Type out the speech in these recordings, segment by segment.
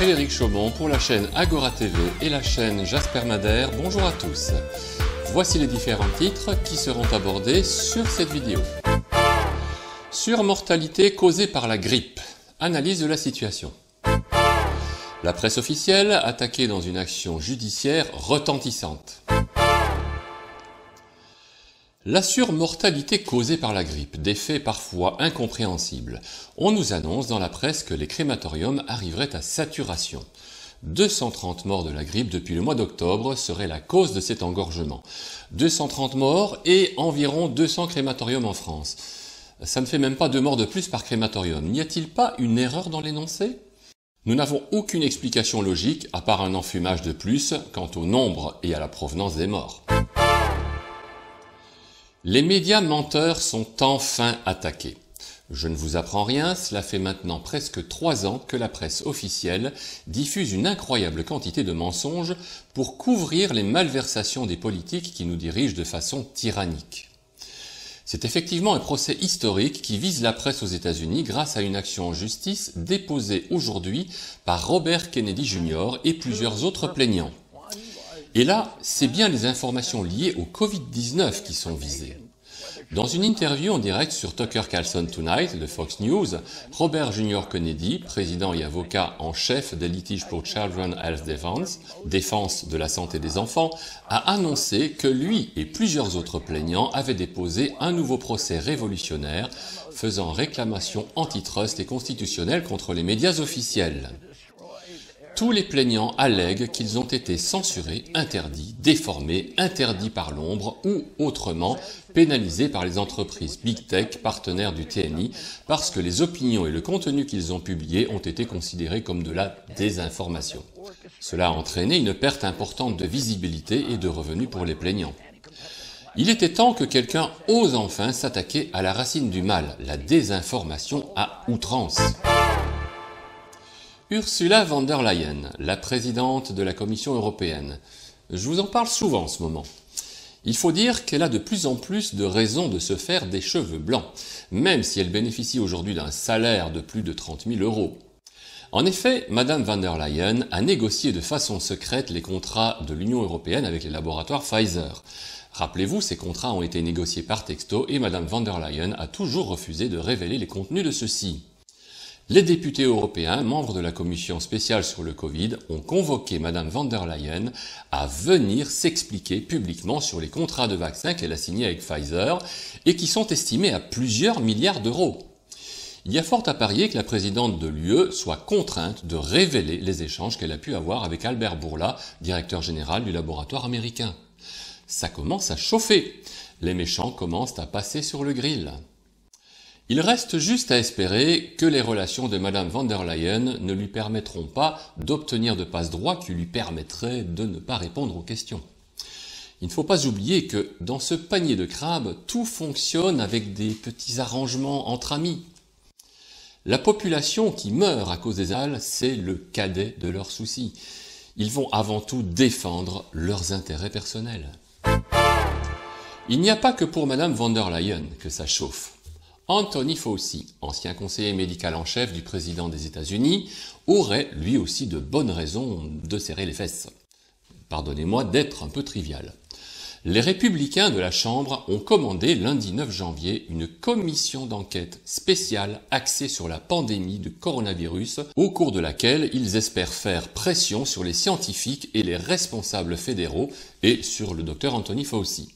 Frédéric Chaumont pour la chaîne Agora TV et la chaîne Jasper Madère. Bonjour à tous. Voici les différents titres qui seront abordés sur cette vidéo. Surmortalité causée par la grippe. Analyse de la situation. La presse officielle attaquée dans une action judiciaire retentissante. La surmortalité causée par la grippe, des faits parfois incompréhensibles. On nous annonce dans la presse que les crématoriums arriveraient à saturation. 230 morts de la grippe depuis le mois d'octobre seraient la cause de cet engorgement. 230 morts et environ 200 crématoriums en France. Ça ne fait même pas 2 morts de plus par crématorium. N'y a-t-il pas une erreur dans l'énoncé ? Nous n'avons aucune explication logique à part un enfumage de plus quant au nombre et à la provenance des morts. Les médias menteurs sont enfin attaqués. Je ne vous apprends rien, cela fait maintenant presque 3 ans que la presse officielle diffuse une incroyable quantité de mensonges pour couvrir les malversations des politiques qui nous dirigent de façon tyrannique. C'est effectivement un procès historique qui vise la presse aux États-Unis grâce à une action en justice déposée aujourd'hui par Robert Kennedy Jr. et plusieurs autres plaignants. Et là, c'est bien les informations liées au Covid-19 qui sont visées. Dans une interview en direct sur Tucker Carlson Tonight de Fox News, Robert Jr. Kennedy, président et avocat en chef des litiges pour Children Health Defense, défense de la santé des enfants, a annoncé que lui et plusieurs autres plaignants avaient déposé un nouveau procès révolutionnaire faisant réclamation antitrust et constitutionnelle contre les médias officiels. Tous les plaignants allèguent qu'ils ont été censurés, interdits, déformés, interdits par l'ombre ou autrement pénalisés par les entreprises Big Tech, partenaires du TNI, parce que les opinions et le contenu qu'ils ont publiés ont été considérés comme de la désinformation. Cela a entraîné une perte importante de visibilité et de revenus pour les plaignants. Il était temps que quelqu'un ose enfin s'attaquer à la racine du mal, la désinformation à outrance. Ursula von der Leyen, la présidente de la Commission européenne. Je vous en parle souvent en ce moment. Il faut dire qu'elle a de plus en plus de raisons de se faire des cheveux blancs, même si elle bénéficie aujourd'hui d'un salaire de plus de 30 000 €. En effet, Madame von der Leyen a négocié de façon secrète les contrats de l'Union européenne avec les laboratoires Pfizer. Rappelez-vous, ces contrats ont été négociés par texto et Madame von der Leyen a toujours refusé de révéler les contenus de ceux-ci. Les députés européens, membres de la commission spéciale sur le Covid, ont convoqué Madame von der Leyen à venir s'expliquer publiquement sur les contrats de vaccins qu'elle a signés avec Pfizer et qui sont estimés à plusieurs milliards d'euros. Il y a fort à parier que la présidente de l'UE soit contrainte de révéler les échanges qu'elle a pu avoir avec Albert Bourla, directeur général du laboratoire américain. Ça commence à chauffer. Les méchants commencent à passer sur le grill. Il reste juste à espérer que les relations de Madame von der Leyen ne lui permettront pas d'obtenir de passe-droit qui lui permettrait de ne pas répondre aux questions. Il ne faut pas oublier que dans ce panier de crabes, tout fonctionne avec des petits arrangements entre amis. La population qui meurt à cause des AL, c'est le cadet de leurs soucis. Ils vont avant tout défendre leurs intérêts personnels. Il n'y a pas que pour Madame von der Leyen que ça chauffe. Anthony Fauci, ancien conseiller médical en chef du président des États-Unis, aurait lui aussi de bonnes raisons de serrer les fesses. Pardonnez-moi d'être un peu trivial. Les républicains de la Chambre ont commandé lundi 9 janvier une commission d'enquête spéciale axée sur la pandémie du coronavirus, au cours de laquelle ils espèrent faire pression sur les scientifiques et les responsables fédéraux et sur le docteur Anthony Fauci.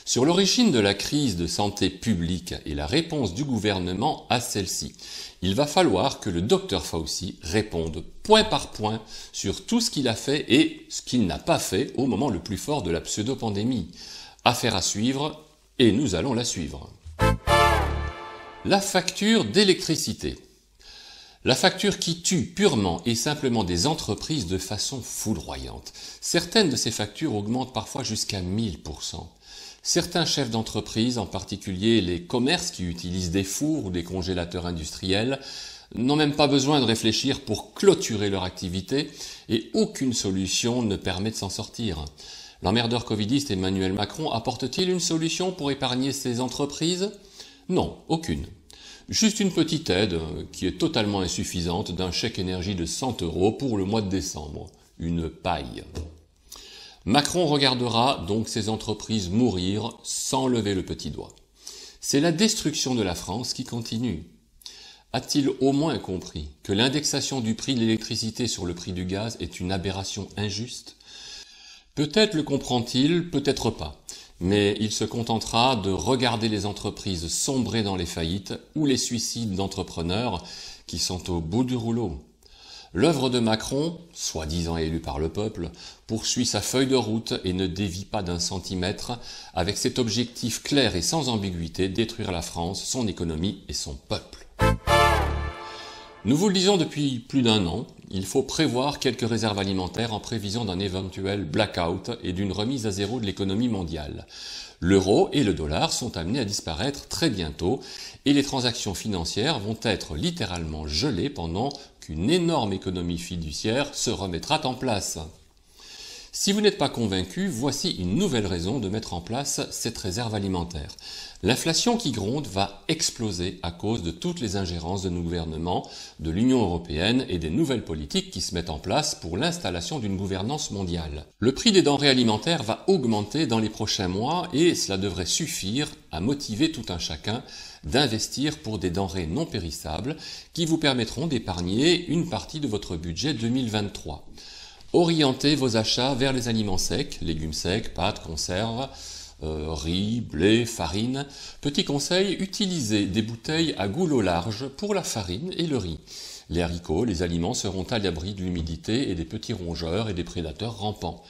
Sur l'origine de la crise de santé publique et la réponse du gouvernement à celle-ci, il va falloir que le docteur Fauci réponde point par point sur tout ce qu'il a fait et ce qu'il n'a pas fait au moment le plus fort de la pseudo-pandémie. Affaire à suivre, et nous allons la suivre. La facture d'électricité. La facture qui tue purement et simplement des entreprises de façon foudroyante. Certaines de ces factures augmentent parfois jusqu'à 1000%. Certains chefs d'entreprise, en particulier les commerces qui utilisent des fours ou des congélateurs industriels, n'ont même pas besoin de réfléchir pour clôturer leur activité et aucune solution ne permet de s'en sortir. L'emmerdeur covidiste Emmanuel Macron apporte-t-il une solution pour épargner ces entreprises ? Non, aucune. Juste une petite aide qui est totalement insuffisante d'un chèque énergie de 100 € pour le mois de décembre. Une paille. Macron regardera donc ces entreprises mourir sans lever le petit doigt. C'est la destruction de la France qui continue. A-t-il au moins compris que l'indexation du prix de l'électricité sur le prix du gaz est une aberration injuste? Peut-être le comprend-il, peut-être pas, mais il se contentera de regarder les entreprises sombrer dans les faillites ou les suicides d'entrepreneurs qui sont au bout du rouleau. L'œuvre de Macron, soi-disant élu par le peuple, poursuit sa feuille de route et ne dévie pas d'un centimètre avec cet objectif clair et sans ambiguïté, détruire la France, son économie et son peuple. Nous vous le disons depuis plus d'un an, il faut prévoir quelques réserves alimentaires en prévision d'un éventuel blackout et d'une remise à zéro de l'économie mondiale. L'euro et le dollar sont amenés à disparaître très bientôt et les transactions financières vont être littéralement gelées pendant qu'une énorme économie fiduciaire se remettra en place. Si vous n'êtes pas convaincu, voici une nouvelle raison de mettre en place cette réserve alimentaire. L'inflation qui gronde va exploser à cause de toutes les ingérences de nos gouvernements, de l'Union européenne et des nouvelles politiques qui se mettent en place pour l'installation d'une gouvernance mondiale. Le prix des denrées alimentaires va augmenter dans les prochains mois et cela devrait suffire à motiver tout un chacun d'investir pour des denrées non périssables qui vous permettront d'épargner une partie de votre budget 2023. Orientez vos achats vers les aliments secs, légumes secs, pâtes, conserves, riz, blé, farine. Petit conseil, utilisez des bouteilles à goulot large pour la farine et le riz. Les haricots, les aliments seront à l'abri de l'humidité et des petits rongeurs et des prédateurs rampants.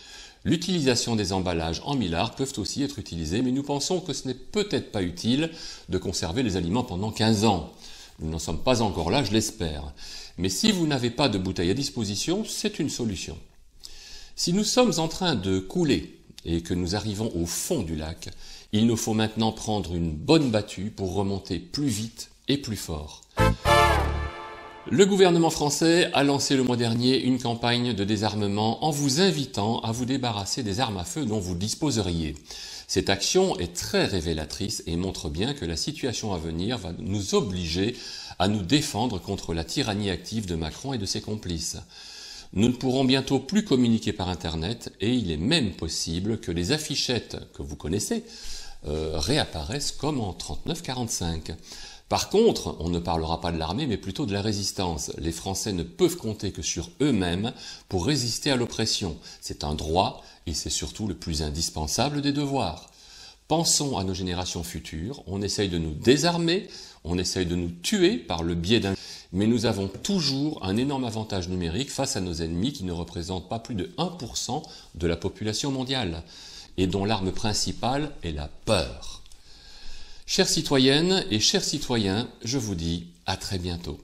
L'utilisation des emballages en millard peuvent aussi être utilisés, mais nous pensons que ce n'est peut-être pas utile de conserver les aliments pendant 15 ans. Nous n'en sommes pas encore là, je l'espère. Mais si vous n'avez pas de bouteille à disposition, c'est une solution. Si nous sommes en train de couler et que nous arrivons au fond du lac, il nous faut maintenant prendre une bonne battue pour remonter plus vite et plus fort. Le gouvernement français a lancé le mois dernier une campagne de désarmement en vous invitant à vous débarrasser des armes à feu dont vous disposeriez. Cette action est très révélatrice et montre bien que la situation à venir va nous obliger à nous défendre contre la tyrannie active de Macron et de ses complices. Nous ne pourrons bientôt plus communiquer par Internet et il est même possible que les affichettes que vous connaissez réapparaissent comme en 39-45. Par contre, on ne parlera pas de l'armée mais plutôt de la résistance. Les Français ne peuvent compter que sur eux-mêmes pour résister à l'oppression. C'est un droit et c'est surtout le plus indispensable des devoirs. Pensons à nos générations futures, on essaye de nous désarmer, on essaye de nous tuer par le biais d'un... Mais nous avons toujours un énorme avantage numérique face à nos ennemis qui ne représentent pas plus de 1% de la population mondiale et dont l'arme principale est la peur. Chères citoyennes et chers citoyens, je vous dis à très bientôt.